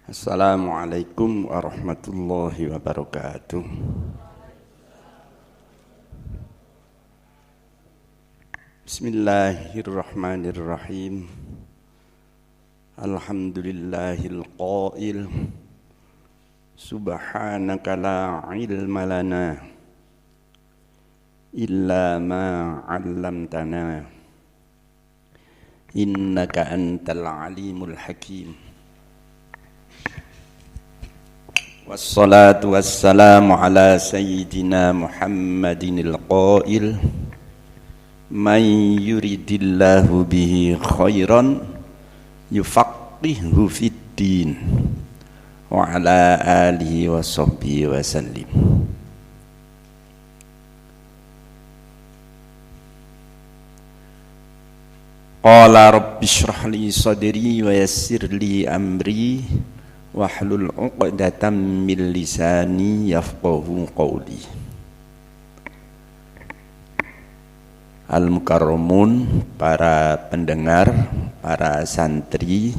Assalamualaikum warahmatullahi wabarakatuh. Bismillahirrahmanirrahim. Alhamdulillahil qail subhanaka la ilma lana illa ma 'allamtana innaka antal alimul hakim. Wassalatu wassalamu ala sayyidina Muhammadinil qail man yuridillahu bihi khairan yufaqqihhu fid din wa ala alihi wa sahbihi wa sallim. Qala rabbi shrah li sadri wa yassir li amri wahlul 'uqdatam min lisani yafqahu qawli. Al-mukarramun, para pendengar, para santri,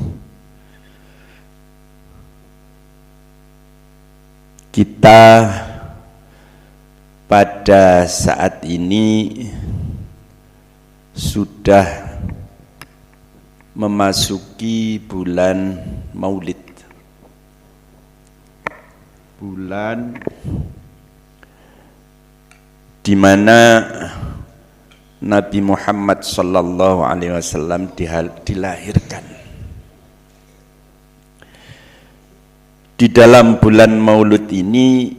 kita pada saat ini sudah memasuki bulan Maulid, bulan di mana Nabi Muhammad sallallahu alaihi wasallam dilahirkan. Di dalam bulan Maulud ini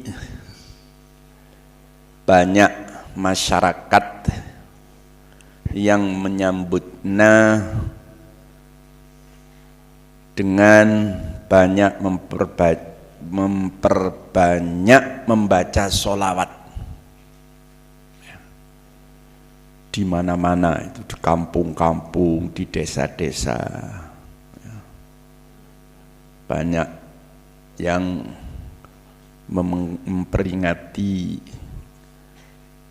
banyak masyarakat yang menyambutnya dengan banyak memperbanyak membaca sholawat di mana-mana, itu di kampung-kampung, di desa-desa, banyak yang memperingati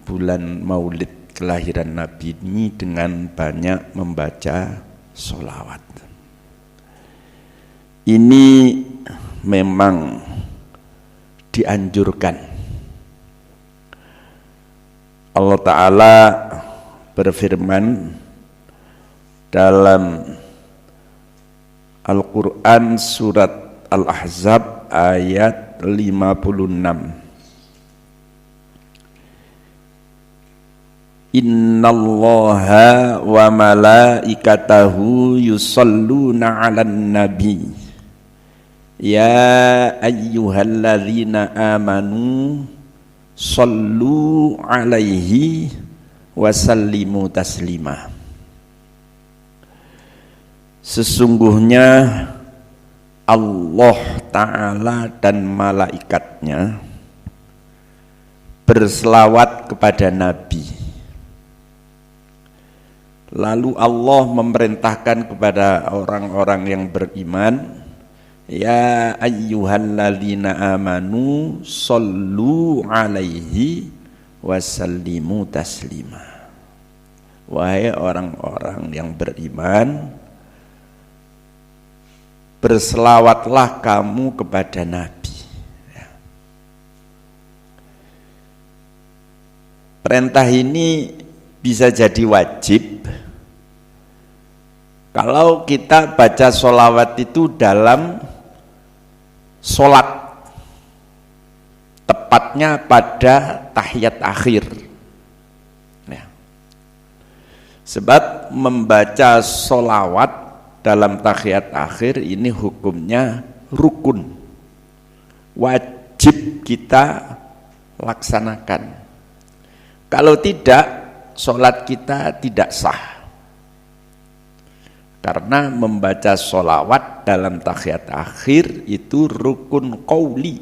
bulan Maulid kelahiran Nabi ini dengan banyak membaca sholawat. Ini memang dianjurkan. Allah Ta'ala berfirman dalam Al-Quran surat Al-Ahzab ayat 56. Innallaha wa malaikatahu yusalluna 'alan nabi ya ayyuhalladzina amanu sallu 'alaihi wa sallimu taslima. Sesungguhnya Allah Ta'ala dan malaikatnya berselawat kepada Nabi. Lalu Allah memerintahkan kepada orang-orang yang beriman, ya ayyuhalladzina amanu sallu alaihi wasallimu taslima. Wahai orang-orang yang beriman, berselawatlah kamu kepada Nabi. Perintah ini bisa jadi wajib kalau kita baca sholawat itu dalam sholat, tepatnya pada tahiyat akhir. Sebab membaca sholawat dalam tahiyat akhir ini hukumnya rukun, wajib kita laksanakan. Kalau tidak, sholat kita tidak sah. Karena membaca sholawat dalam tahiyat akhir itu rukun qauli.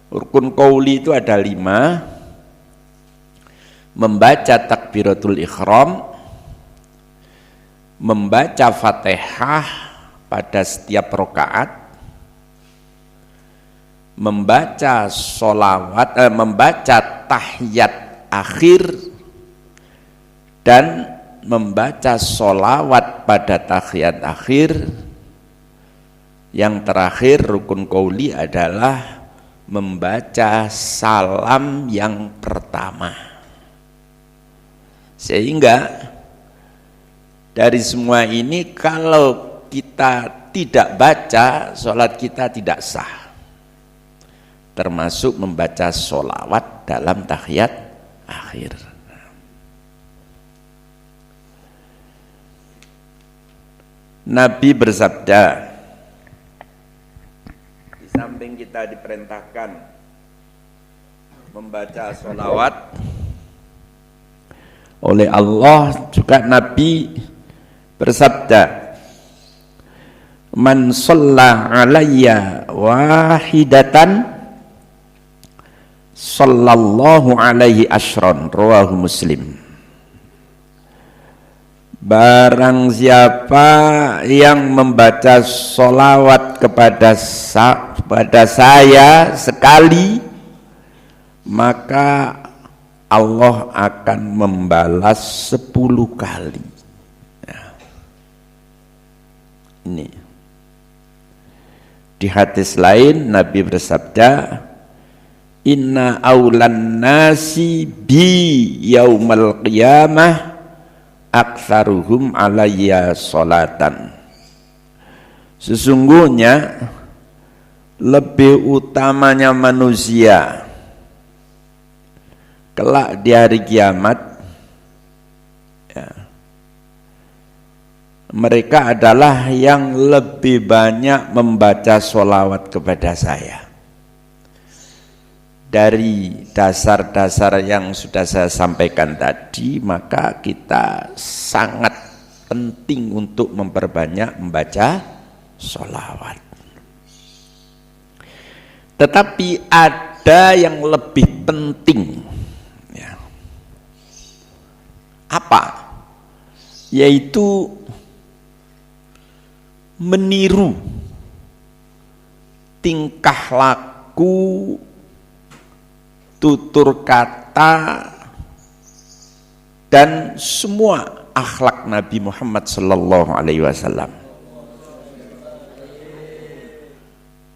Rukun qauli itu ada 5. Membaca takbiratul ihram, membaca Fatihah pada setiap rakaat, membaca membaca tahiyat akhir, dan membaca sholawat pada tahiyat akhir Yang terakhir rukun qauli adalah membaca salam yang pertama. Sehingga dari semua ini kalau kita tidak baca, sholat kita tidak sah. Termasuk membaca sholawat dalam tahiyat akhir. Nabi bersabda, di samping kita diperintahkan membaca sholawat oleh Allah, juga Nabi bersabda, man shalla alayya wahidatan sallallahu alaihi asyron, rawahu Muslim. Barang siapa yang membaca sholawat kepada saya sekali, maka Allah akan membalas 10 kali. Nah, ini di hadis lain Nabi bersabda, inna aulan nasi bi yaumal qiyamah aktsaruhum alayya sholatan. Sesungguhnya lebih utamanya manusia kelak di hari kiamat, ya, mereka adalah yang lebih banyak membaca sholawat kepada saya. Dari dasar-dasar yang sudah saya sampaikan tadi, maka kita sangat penting untuk memperbanyak membaca sholawat. Tetapi ada yang lebih penting, ya. Apa? Yaitu meniru tingkah laku, tutur kata, dan semua akhlak Nabi Muhammad sallallahu alaihi wasallam.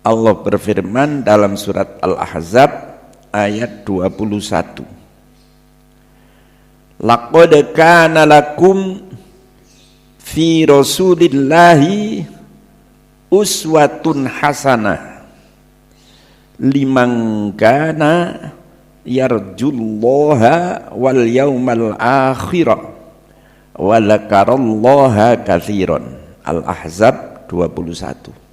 Allah berfirman dalam surat Al-Ahzab ayat 21. Laqad kana lakum fi Rasulillahi uswatun hasanah liman kana yarjullaha wal yaumal akhir wa dzakarallaha katsiran. Al-Ahzab 21.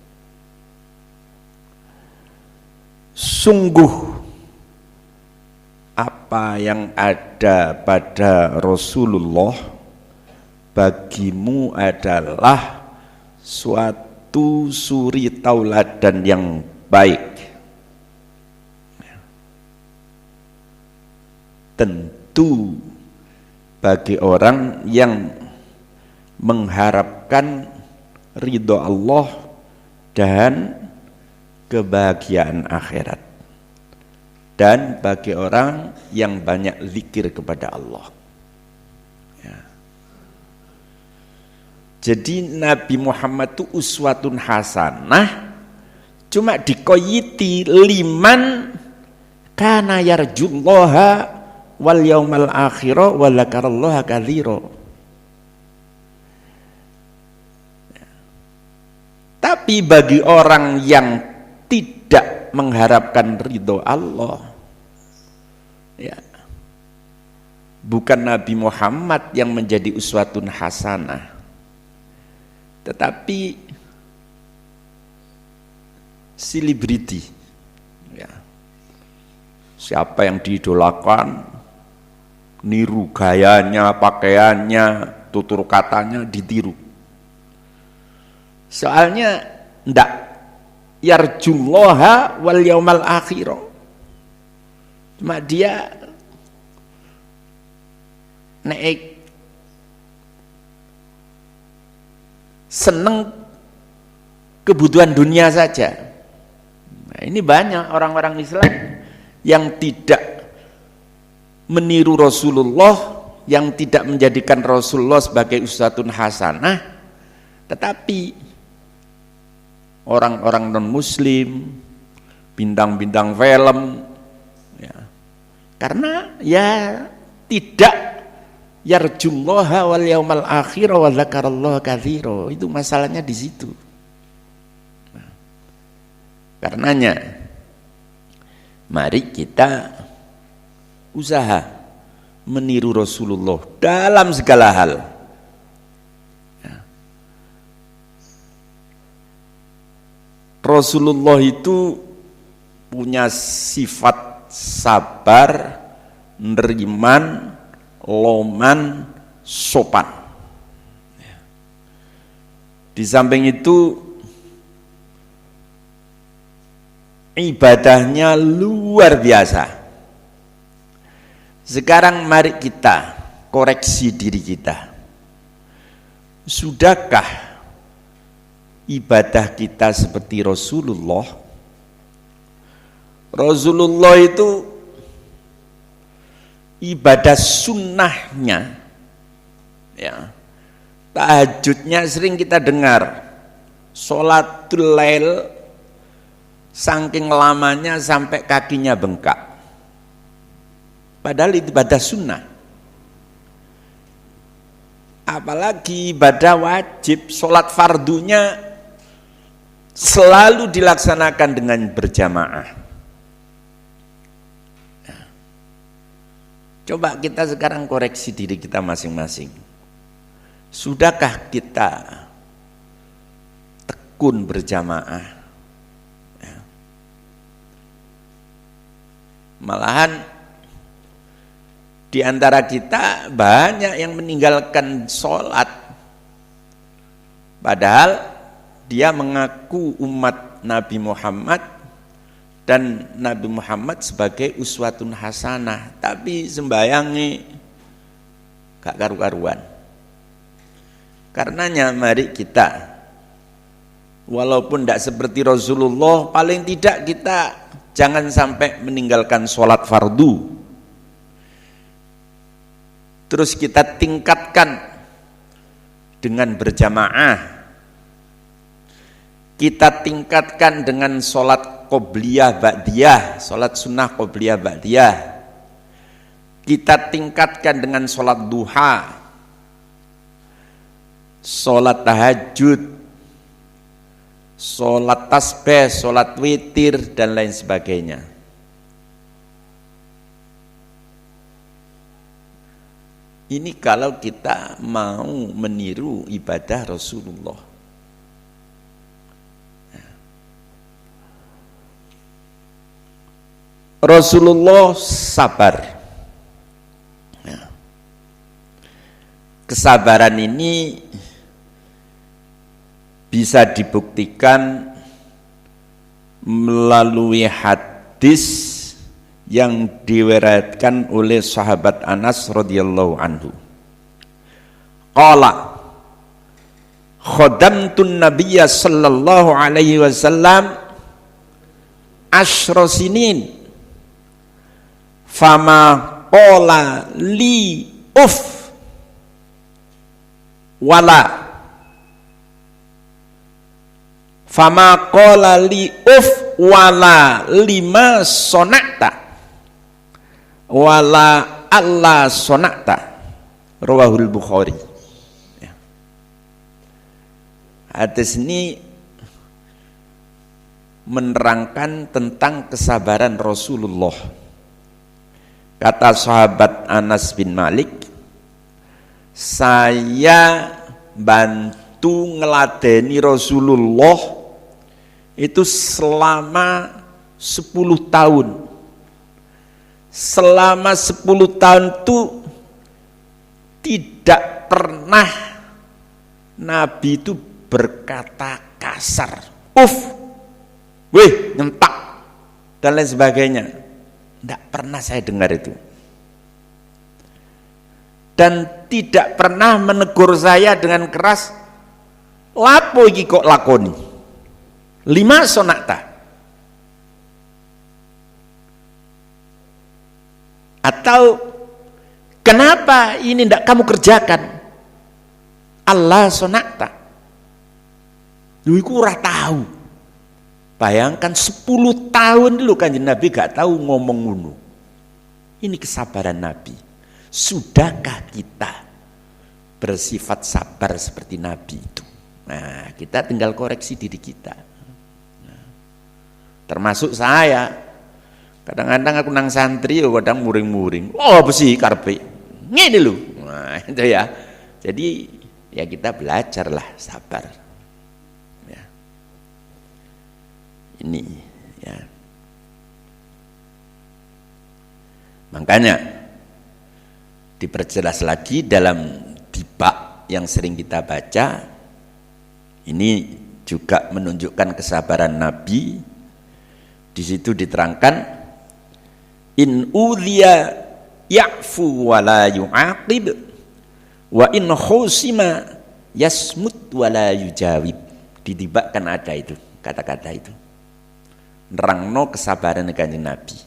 Sungguh apa yang ada pada Rasulullah bagimu adalah suatu suri tauladan yang baik. Tentu bagi orang yang mengharapkan ridho Allah dan kebahagiaan akhirat, dan bagi orang yang banyak zikir kepada Allah, ya. Jadi Nabi Muhammad itu uswatun hasanah, cuma dikoyiti liman kana yarjullaha wal yaumal akhir wa dzakarallaha katsira. Tapi bagi orang yang tidak mengharapkan ridho Allah, ya, bukan Nabi Muhammad yang menjadi uswatun hasanah, tetapi selebriti, ya. Siapa yang diidolakan, niru gayanya, pakaiannya, tutur katanya ditiru. Soalnya ndak yarjullaha wal yaumal akhir, cuma dia naik seneng kebutuhan dunia saja. Nah, ini banyak orang-orang Islam yang tidak meniru Rasulullah, yang tidak menjadikan Rasulullah sebagai uswatun hasanah, tetapi orang-orang non-muslim, bintang-bintang film, ya. Karena ya tidak yarjullaha wal yaumal akhir wa dzakarallaha katsira. Itu masalahnya di situ. Nah, karenanya mari kita usaha meniru Rasulullah dalam segala hal. Ya. Rasulullah itu punya sifat sabar, neriman, loman, sopan. Di samping itu ibadahnya luar biasa. Sekarang mari kita koreksi diri kita. Sudahkah ibadah kita seperti Rasulullah? Rasulullah itu ibadah sunnahnya, ya, tahajudnya sering kita dengar, sholatul lail saking lamanya sampai kakinya bengkak, padahal itu ibadah sunnah. Apalagi ibadah wajib, sholat fardunya selalu dilaksanakan dengan berjamaah. Coba kita sekarang koreksi diri kita masing-masing. Sudahkah kita tekun berjamaah? Ya. Malahan di antara kita banyak yang meninggalkan sholat, padahal dia mengaku umat Nabi Muhammad dan Nabi Muhammad sebagai uswatun hasanah, tapi sembayangi gak karu-karuan. Karenanya mari kita, walaupun tidak seperti Rasulullah, paling tidak kita jangan sampai meninggalkan sholat fardu. Terus kita tingkatkan dengan berjamaah, kita tingkatkan dengan sholat qobliyah ba'diyah, sholat sunnah qobliyah ba'diyah, kita tingkatkan dengan sholat duha, sholat tahajud, sholat tasbih, sholat witir, dan lain sebagainya. Ini kalau kita mau meniru ibadah Rasulullah. Rasulullah sabar. Kesabaran ini bisa dibuktikan melalui hadis yang diriwayatkan oleh sahabat Anas radhiyallahu anhu. Qala khadamtun nabiyya sallallahu alaihi wasallam asyra sinin fama qala li uf wala fama qala li uf wala lima sonakta wala alla sonakta, rawahul Bukhari. Ya. Hadis ini menerangkan tentang kesabaran Rasulullah. Kata sahabat Anas bin Malik, saya bantu ngeladeni Rasulullah itu selama 10 tahun. Selama 10 tahun itu tidak pernah Nabi itu berkata kasar, weh, nyentak, dan lain sebagainya. Tidak pernah saya dengar itu. Dan tidak pernah menegur saya dengan keras, lapo iki kok lakoni, lima sonakta, atau kenapa ini tidak kamu kerjakan, Allah sonakta. Lu iku ora tahu, Bayangkan 10 tahun dulu Kanjeng Nabi gak tahu ngomong ngono. Ini kesabaran Nabi. Sudahkah kita bersifat sabar seperti Nabi itu? Nah, kita tinggal koreksi diri kita. Nah, termasuk saya. Kadang-kadang aku nang santri, kadang muring-muring. Oh, besi karpe. Ngene lho. Nah, itu ya. Jadi ya kita belajarlah sabar. Ya. Ini ya. Makanya diperjelas lagi dalam dibak yang sering kita baca, ini juga menunjukkan kesabaran Nabi. Di situ diterangkan, in udhiya ya'fu wa la yu'aqib wa in khusima yasmut wa la yujawib. Didibakkan ada itu kata-kata itu. Nerangno kesabaran Kanjeng Nabi.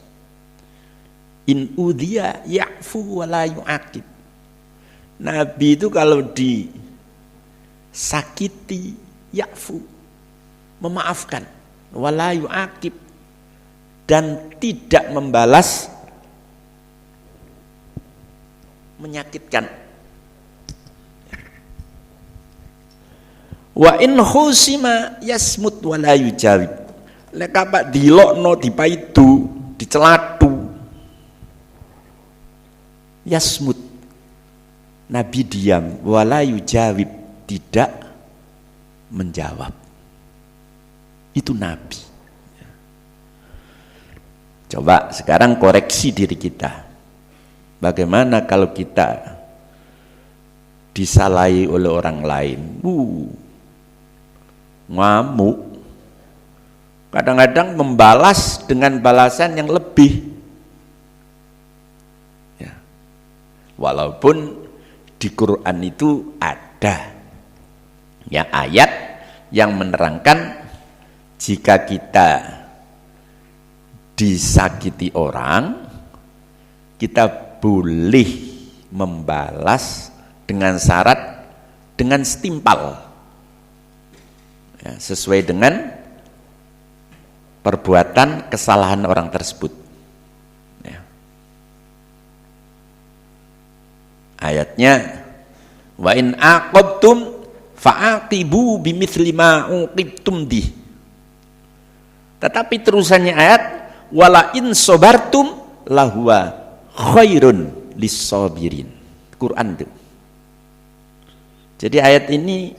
In udhiya ya'fu wa la yu'aqib. Nabi itu kalau disakiti ya'fu, memaafkan, wa la yu'aqib, dan tidak membalas menyakitkan. Wa in khusima yasmut wa la yujawib. Lek kapak dilokno, dipaidu, dicelatu, yasmut, Nabi diam, wala yujawib, tidak menjawab. Itu Nabi. Coba sekarang koreksi diri kita. Bagaimana kalau kita disalahi oleh orang lain? Ngamuk. Kadang-kadang membalas dengan balasan yang lebih. Ya. Walaupun di Quran itu ada ya ayat yang menerangkan jika kita disakiti orang, kita boleh membalas dengan syarat, dengan setimpal ya, sesuai dengan perbuatan kesalahan orang tersebut ya. Ayatnya, wa in aqabtum fa'aqibu bimithli ma uqibtum bih. Tetapi terusannya ayat, wala in sobartum lahuwa khairun lissabirin. Quran itu. Jadi ayat ini,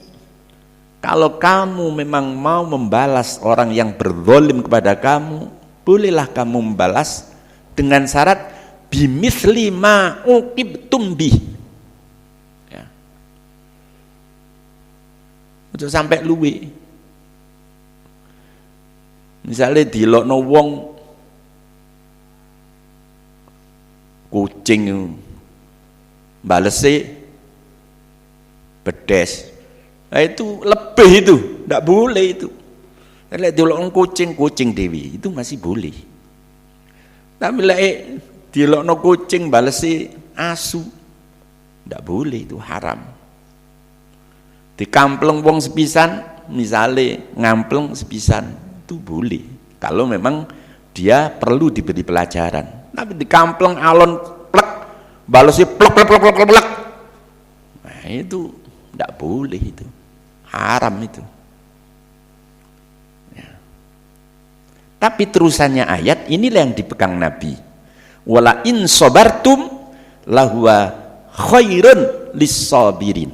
kalau kamu memang mau membalas orang yang berzalim kepada kamu, bolehlah kamu membalas dengan syarat bimithli ma uqibtum bih. Ya. Untuk sampai luwe. Misalnya dilokno wong kucing balesi bedes, nah itu lebih, itu tidak boleh itu. Kalau dilokno kucing dewi itu masih boleh. Tapi lek dilokno kucing balesi asu, tidak boleh, itu haram. Dikampleng wong sepisan, misalnya ngampleng sepisan, itu boleh kalau memang dia perlu diberi pelajaran. Tapi di kampleng alon plek, balesnya plek, nah itu tidak boleh, itu haram itu ya. Tapi terusannya ayat inilah yang dipegang Nabi, wala in sobartum lahuwa khairun lissabirin.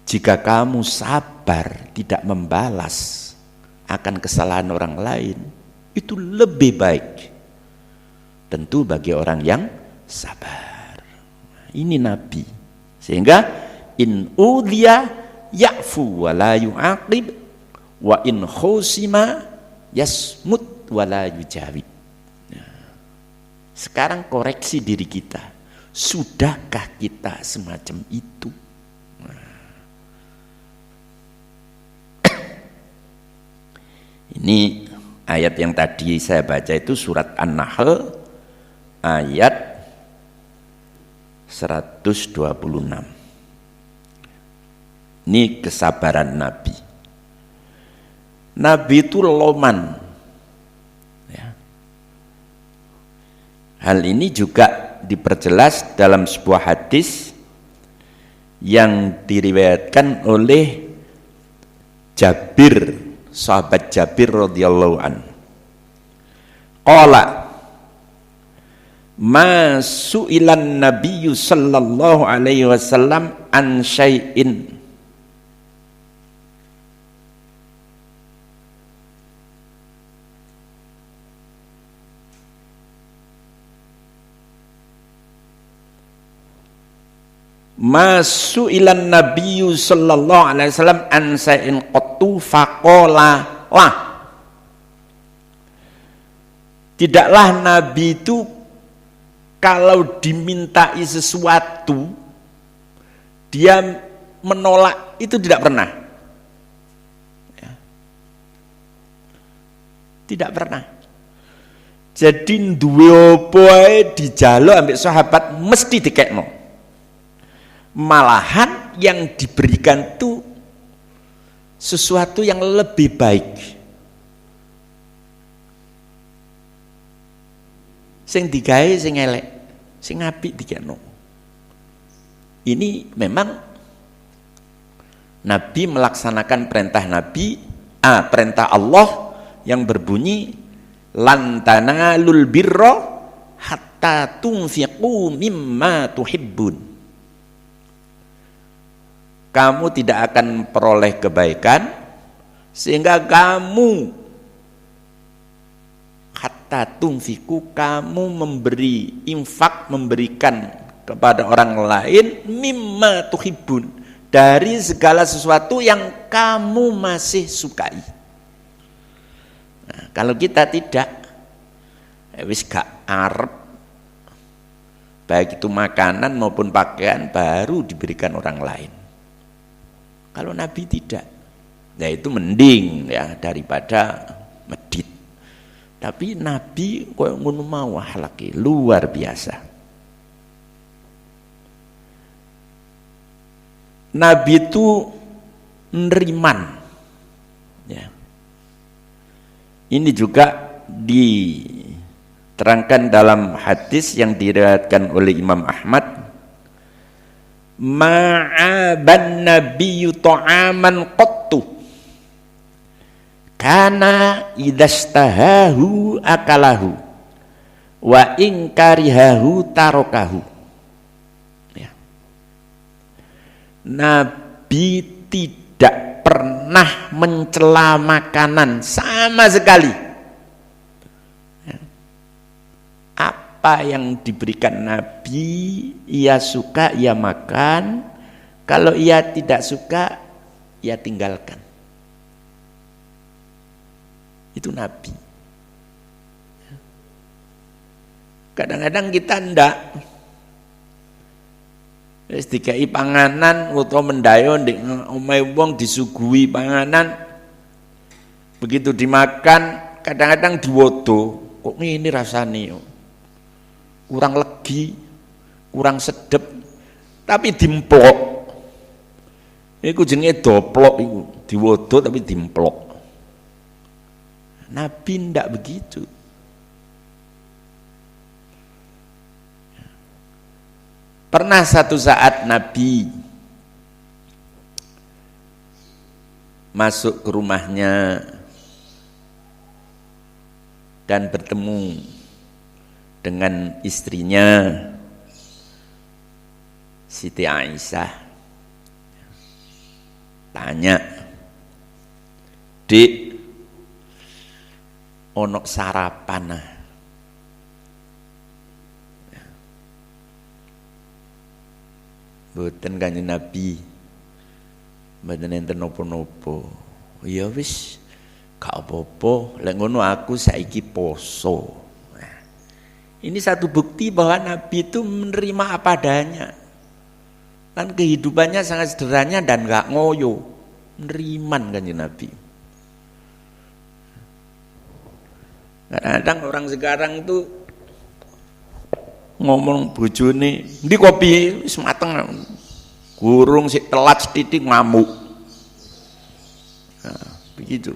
Jika kamu sabar, tidak membalas akan kesalahan orang lain, itu lebih baik tentu bagi orang yang sabar. Ini Nabi. Sehingga in udhiya ya'fu wa la yu'aqib wa in khusima yasmut wa la yujawib. Sekarang koreksi diri kita. Sudahkah kita semacam itu? Ini ayat yang tadi saya baca itu surat An-Nahl ayat 126. Ini kesabaran Nabi. Nabi itu loman. Ya. Hal ini juga diperjelas dalam sebuah hadis yang diriwayatkan oleh Jabir, sahabat Jabir radhiyallahu an. Qala ma su'ilan nabiyyu sallallahu alaihi wasallam an syai'in ma su'ilan nabiyyu sallallahu alaihi wasallam an syai'in qattu faqala lah. Tidaklah Nabi itu kalau dimintai sesuatu dia menolak, itu tidak pernah. Ya. Tidak pernah. Jadi duwe apa ae dijaluk ambek sahabat mesti dikekno. Malahan yang diberikan itu sesuatu yang lebih baik. Sing digawe sing elek, sing apik dikekno. Ini memang Nabi melaksanakan perintah Nabi, perintah Allah yang berbunyi lan tanalul birra hatta tunfiqu mimma tuhibbun. Kamu tidak akan peroleh kebaikan sehingga kamu hatta tunfiqu, kamu memberi infak, memberikan kepada orang lain mimma tuhibbun, dari segala sesuatu yang kamu masih sukai. Nah, kalau kita tidak, wis gak arep, baik itu makanan maupun pakaian baru diberikan orang lain. Kalau Nabi tidak, ya itu mending ya daripada medit. Tapi Nabi koyo ngono mau akhlake luar biasa. Nabi itu neriman. Ya. Ini juga diterangkan dalam hadis yang diriwayatkan oleh Imam Ahmad. Ma'aban nabiyyu ta'aman qattu kana idastahahu akalahu wa in karihahu tarokahu. Ya. Nabi tidak pernah mencela makanan sama sekali. Ya. Apa yang diberikan Nabi, ia suka, ia makan. Kalau ia tidak suka, ia tinggalkan. Itu Nabi. Kadang-kadang kita ndak wis dikai panganan utawa mendayo ndek omahe wong disuguhi panganan, begitu dimakan kadang-kadang diwodo, kok ngene rasane yo. Kurang legi, kurang sedep, tapi dimplok. Iku jenenge doplok iku, diwodo tapi dimplok. Nabi ndak begitu. Pernah satu saat Nabi masuk ke rumahnya dan bertemu dengan istrinya Siti Aisyah. Tanya, "Dik, ono sarapan?" Mboten Kanjeng Nabi, mboten enten napa-napa. Ya wis, gak apa-apa, lek ngono aku saiki poso. Nah, ini satu bukti bahwa Nabi itu menerima apa adanya. Kan kehidupannya sangat sederhana dan gak ngoyo. Neriman Kanjeng Nabi. Kadang-kadang orang sekarang tuh ngomong bojone, "Ndi kopi wis mateng." Gurung sik telat sithik ngamuk. Nah, begitu.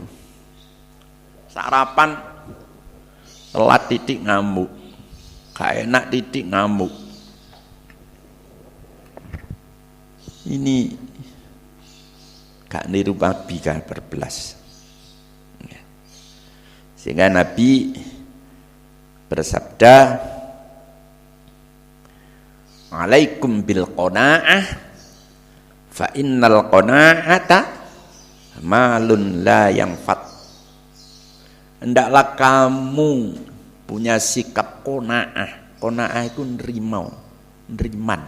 sarapan telat titik ngamuk, gak enak titik ngamuk. Ini gak niru Nabi kan berbelas. Sehingga Nabi bersabda, alaikum bil qanaah fa innal qanaata malun la yanfat. Hendaklah kamu punya sikap qanaah. Qanaah itu neriman.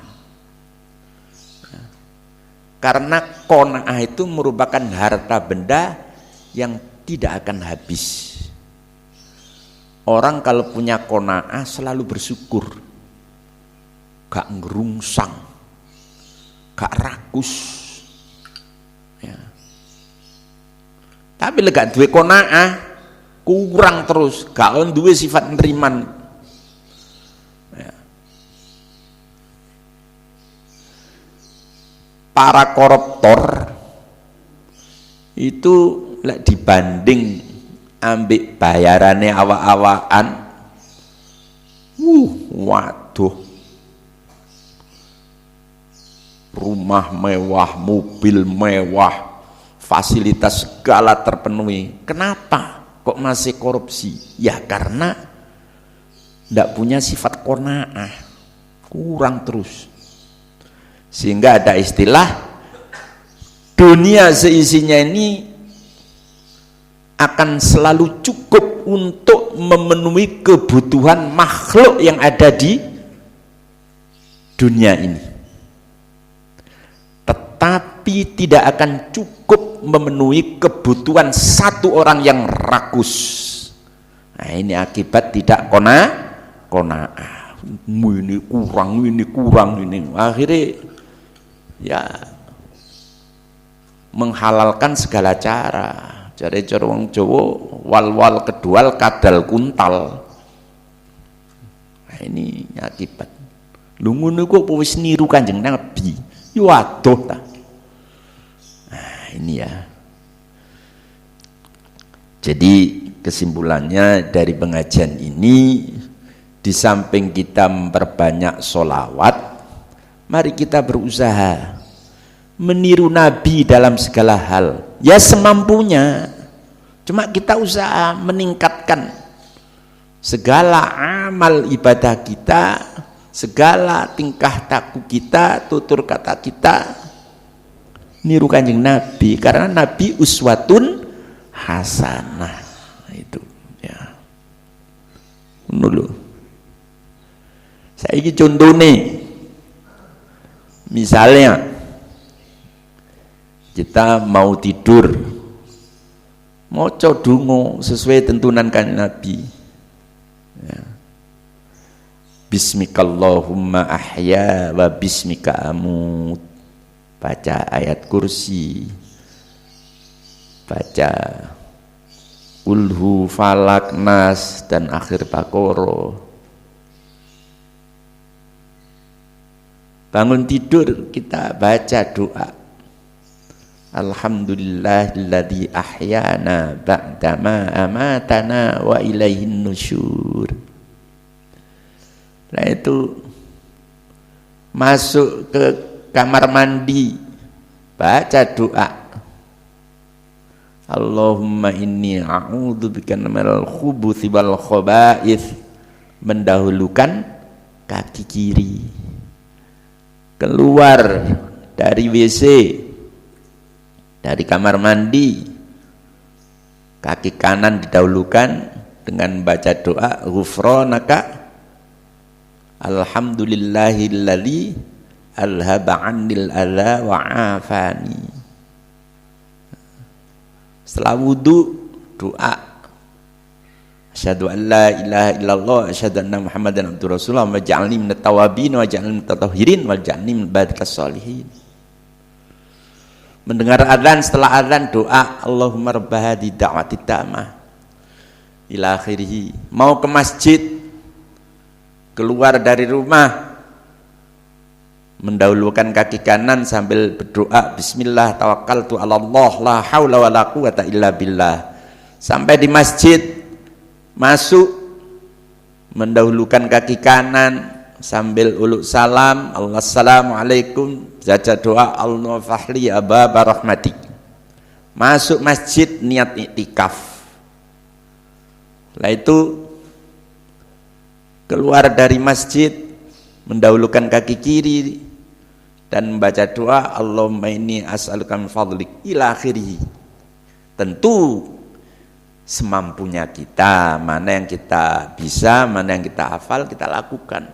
Karena qanaah itu merupakan harta benda yang tidak akan habis. Orang kalau punya qanaah selalu bersyukur, gak ngerungsang, gak rakus, ya. Tapi lek duwe qanaah kurang terus, gak duwe sifat neriman, ya. Para koruptor itu lek dibanding ambek bayarane awak-awakan, waduh, rumah mewah, mobil mewah, fasilitas segala terpenuhi. Kenapa kok masih korupsi? Ya karena tidak punya sifat qanaah, kurang terus. Sehingga ada istilah dunia seisinya ini akan selalu cukup untuk memenuhi kebutuhan makhluk yang ada di dunia ini, tetapi tidak akan cukup memenuhi kebutuhan satu orang yang rakus. Nah, ini akibat tidak qanaah. Ini kurang, akhirnya ya menghalalkan segala cara. Jare wong Jawa wal-wal kedual kadal kuntal. Nah, ini akibat. Lu ngono kok wis niru Kanjeng Nabi. Yo adoh ta. Nah, ini ya. Jadi kesimpulannya dari pengajian ini, di samping kita memperbanyak sholawat, mari kita berusaha meniru Nabi dalam segala hal, ya semampunya. Cuma kita usaha meningkatkan segala amal ibadah kita, segala tingkah laku kita, tutur kata kita niru Kanjeng Nabi, karena Nabi uswatun hasanah. Itu ya. Dulu saya ini contoh nih, misalnya kita mau tidur, maca donga sesuai tuntunan Kanjeng Nabi, ya. Bismikallahumma ahya wa bismika amut, baca ayat kursi, baca ulhu falak nas dan akhir Baqarah. Bangun tidur kita baca doa, alhamdulillahilladzi ahyana ba'dama amatana wa ilaihin nusyur. Nah itu masuk ke kamar mandi, baca doa, Allahumma inni a'udzubika minal khubuthi wal khaba'ith, mendahulukan kaki kiri. Keluar dari WC, dari kamar mandi, kaki kanan didahulukan dengan baca doa ghufranaka alhamdulillahilladzi alhaba 'anil adza wa 'afani. Setelah wudu doa asyhadu an la ilaha illallah asyhadu anna muhammadan abdur rasulullah wa ja'alni minat tawabin wa ja'alni minat tatahhirin wa ja'alni min ibadikas sholihin. Mendengar adzan, setelah adzan doa Allahumma rabb hadhihi da'wati tammah ila akhirih. Mau ke masjid, keluar dari rumah, mendahulukan kaki kanan sambil berdoa bismillah tawakkaltu 'alallah la haula wala quwata illa billah. Sampai di masjid, masuk, mendahulukan kaki kanan sambil uluk salam, Assalamualaikum, baca doa, Allah fahli abab rahmatik. Masuk masjid niat iktikaf. Setelah itu keluar dari masjid, mendahulukan kaki kiri dan membaca doa, Allahumma inni as'aluka min fadlik ila akhirih. Tentu semampunya kita, mana yang kita bisa, mana yang kita hafal, kita lakukan.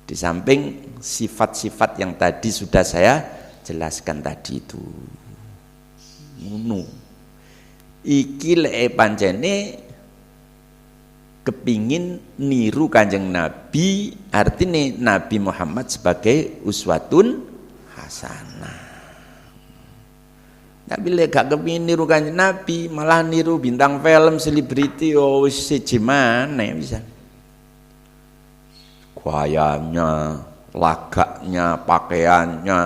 Di samping sifat-sifat yang tadi sudah saya jelaskan tadi itu. Ngono. Iki lek pancene kepingin niru Kanjeng Nabi, artinya Nabi Muhammad sebagai uswatun hasanah. Tapi lek gak kepingin niru Kanjeng Nabi, malah niru bintang film, selebriti, oh siji maneh bisa. Gayanya, lagaknya, pakaiannya,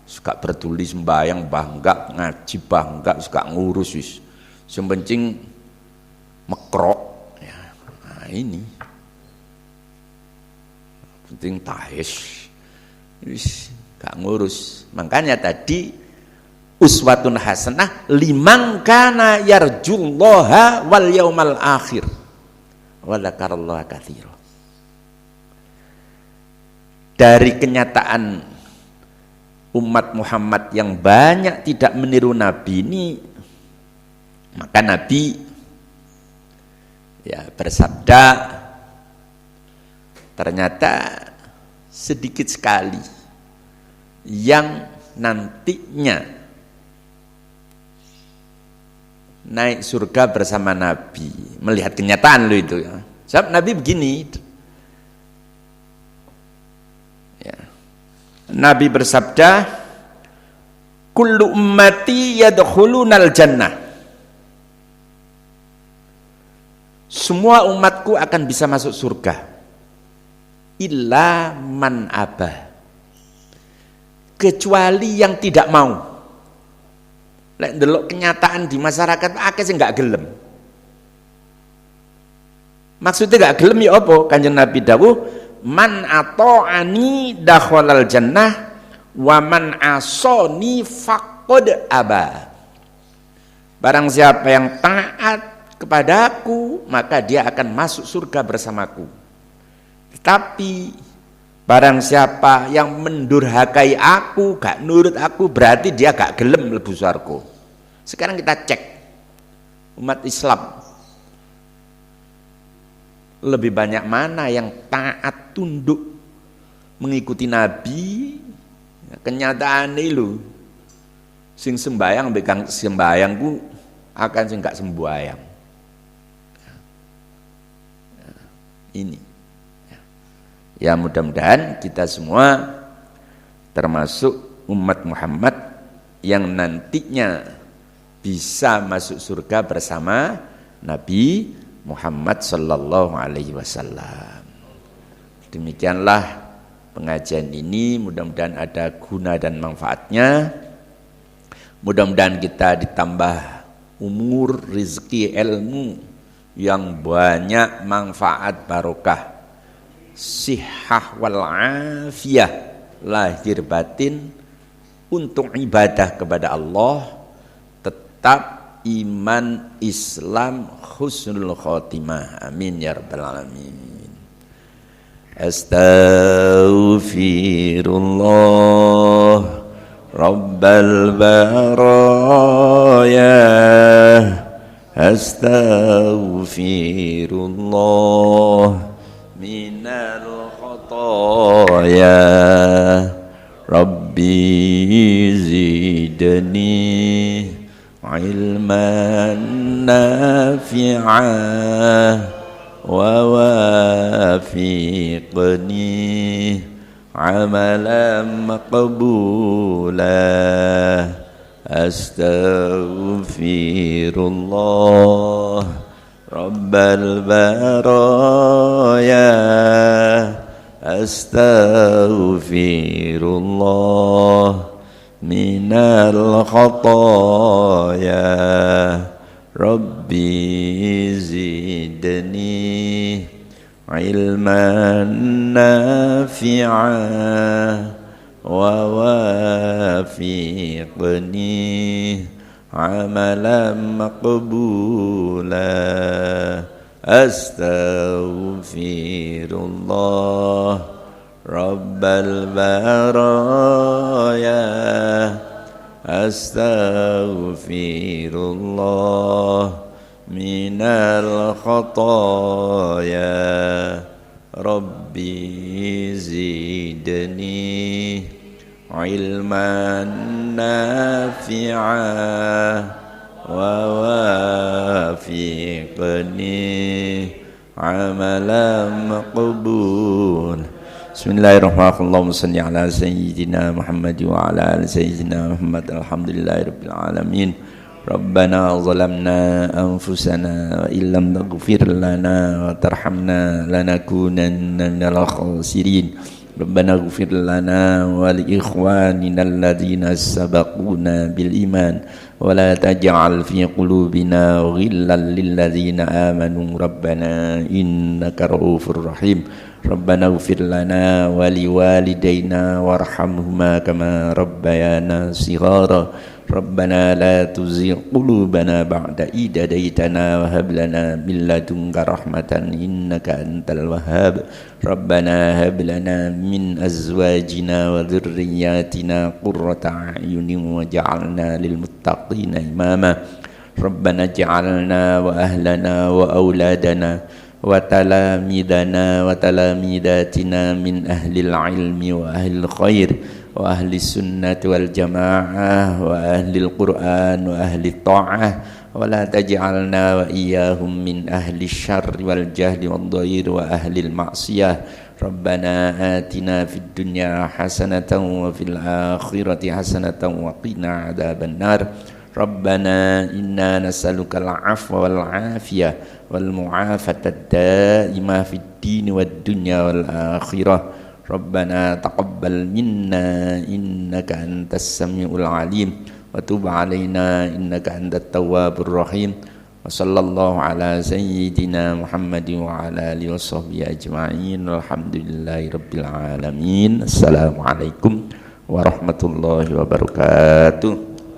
suka peduli sembahyang bangga, ngaji bangga, suka ngurus wis. Sing penting mekrok. Nah, ini penting tahes wis gak ngurus. Makanya tadi uswatun hasanah liman kana yarjullaha wal yaumal akhir wa dzakarallaha katsira. Dari kenyataan umat Muhammad yang banyak tidak meniru Nabi ini, maka Nabi ya bersabda, ternyata sedikit sekali yang nantinya naik surga bersama Nabi. Melihat kenyataan lo itu ya. Sebab Nabi begini, ya. Nabi bersabda, kullu ummati yadkhulunal jannah. Semua umatku akan bisa masuk surga illa man abah, kecuali yang tidak mau. Lek ndelok kenyataan di masyarakat akeh sing gak gelem. Maksudnya gak gelem ya apa? Kanjeng Nabi dawuh, man ata'ani dakhalal jannah wa man asani faqad aba. Barang siapa yang taat kepadaku, maka dia akan masuk surga bersamaku. Tetapi barang siapa yang mendurhakai aku, gak nurut aku, berarti dia gak gelem mlebu swarga. Sekarang kita cek umat Islam, lebih banyak mana yang taat tunduk mengikuti Nabi? Kenyataan itu sing sembayang bekang sembayangku akan sing gak sembayang. Ini ya, mudah-mudahan kita semua termasuk umat Muhammad yang nantinya bisa masuk surga bersama Nabi Muhammad sallallahu alaihi wasallam. Demikianlah pengajian ini, mudah-mudahan ada guna dan manfaatnya. Mudah-mudahan kita ditambah umur, rezeki, ilmu yang banyak, manfaat, barokah, sihah wal afiyah, lahir batin, untuk ibadah kepada Allah, tetap iman, Islam, husnul khotimah. Amin ya rabbal alamin. Astaghfirullah rabbal baraya, astaghfirullah minal khataya, rabbi zidni ilman nafi'ah wa wafiqni amalan maqbulah. Astaghfirullah rabbal baraya, astaghfirullah minal khataya, Rabbi zidni ilman nafi'a wa wafiqni amalan maqbula astaghfirullah rabbal baraya astaghfirullah minal khataya rabbi zidni ilman nafi'a wa wafiqni amalan maqbul. Bismillahirrahmanirrahim. Allahumma salli ala sayyidina Muhammad wa ala ali sayyidina Muhammad. Alhamdulillahirabbil alamin. Rabbana zalamna anfusana wa illam taghfir lana wa tarhamna lanakunanna minal khasirin. Rabbana ighfir lana wa li ikhwanina alladhina sabaquna bil iman wa la taj'al fi qulubina ghillan lil ladzina amanu rabbana innaka ra'ufur rahim. Rabbana ighfir lana wa li walidayna warhamhuma kama rabbayana shighara. Rabbana la tuzigh qulubana ba'da idh hadaytana wa hab lana min ladunka rahmatan innaka antal wahhab. Rabbana hab lana min azwajina wa dhurriyyatina qurrata a'yunin waj'alna lil muttaqina imama. Rabbana ij'alna wa ahlana wa auladana wa talamidana wa talamidatina min ahlil ilmi wa ahlil khair wa ahli sunnati wal jamaah wa ahli al-Qur'an wa ahli ta'ah wa la taj'alna wa iyyahum min ahli syarri wal jahli wal dhair wa ahli al-ma'siyah. Rabbana atina fid dunya hasanatan wa fil akhirati hasanatan wa qina adzaban nar. Rabbana inna nas'aluka al-'afwa wal 'afiyah wal mu'afata ad-da'imah fid din wad dunya wal akhirah. Rabbana taqabbal minna innaka antas samiul alim wa tub alaina innaka antat tawwabur rahim. Wa sallallahu ala sayyidina Muhammadin wa ala alihi washabbihi ajma'in. Alhamdulillahi rabbil alamin. Assalamualaikum warahmatullahi wabarakatuh.